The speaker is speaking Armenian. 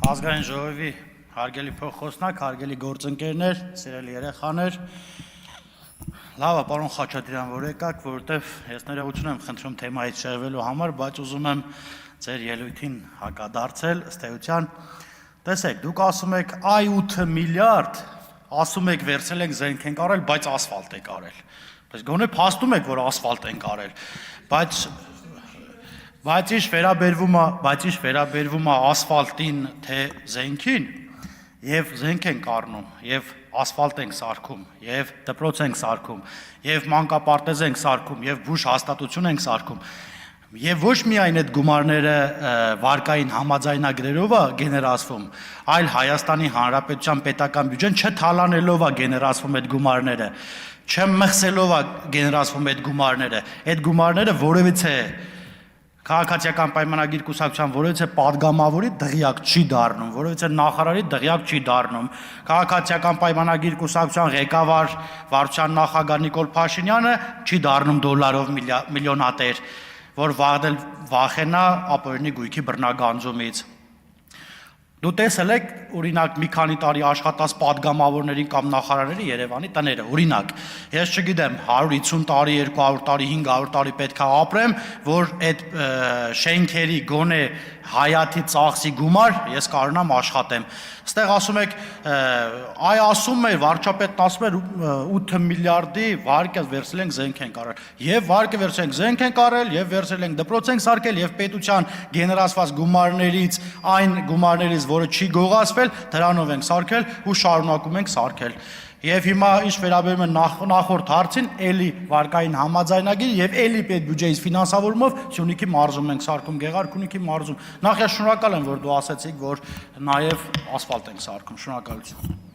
Ազգային ժողովի հարգելի փոխխոսնակ, հարգելի գործընկերներ, սիրելի երեխաներ, լավ է, պարոն Խաչատրյան, որ եկաք, որովհետև ես ներողություն եմ խնդրում թեմայից շեղվելու համար, բայց ուզում եմ ձեր ելույթին հակադարձել, ըստ էության, տեսեք, դուք ասում եք, այ 8 միլիարդ, ասում եք, վերցրել ենք զենք ենք արել, բայց ասֆալտ եք արել, բայց գոնե փաստում եք, որ ասֆալտ ենք արել, Բայց ինչ վերաբերվում է ասֆալտին, թե զենքին, եւ զենք ենք առնում, եւ ասֆալտ ենք սարքում, եւ դպրոց ենք սարքում, եւ մանկապարտեզ ենք սարքում, եւ բուժ հաստատություն ենք սարքում, եւ ոչ միայն այդ գումարները վարկային համաձայնագրերով է գեներացվում, այլ Հայաստանի Հանրապետության պետական բյուջեն չթալանելով է գեներացվում այդ գումարները, չմխսելով է գեներացվում այդ գումարները որևիցե Քաղաքացիական պայմանագիր կուսակցության որևիցե падգամավորի դղյակ չի դառնում, որևիցե նախարարի դղյակ չի դառնում, Քաղաքացիական պայմանագիր կուսակցության ղեկավար վարչության նախագահ Նիկոլ Փաշինյանը չի դառնում դոլարով միլիոնատեր, որ վախենա ապօրինի գույքի բռնագանձումից։ Դու տեսել եք, օրինակ, մի քանի տարի աշխատած падգամավորներին կամ նախարարների Երևանի տները, օրինակ, ես չգիտեմ, 150 տարի, 200 տարի, 500 տարի պետք է ապրեմ, որ այդ շենքերի գոնե հայաթի ծախսի գումար ես կարողանամ աշխատեմ։ Ստեղ ասում եք, այ ասում է, վարչապետն ասում էր 8 միլիարդի վարկը վերցրել ենք զենք ենք արել։ Եվ վարկը վերցրել ենք զենք ենք արել, եւ վերցրել ենք դպրոց ենք սարքել, եւ պետության գեներացված գումարներից, այն գումարներից, որը չի գողացվել, դրանով ենք սարքել ու շարունակում ենք սարքել։ Եվ հիմա ինչ վերաբերում է նախորդ հարցին, էլի վարկային համաձայնագիր եւ էլի պետբյուջեից ֆինանսավորումով Սյունիքի մարզում ենք սարքում, Գեղարքունիքի մարզում։ Նախ ես շնորհակալ եմ, որ դու ասացիք, որ նաեւ ասֆալտ ենք սարքում։ Շնորհակալություն։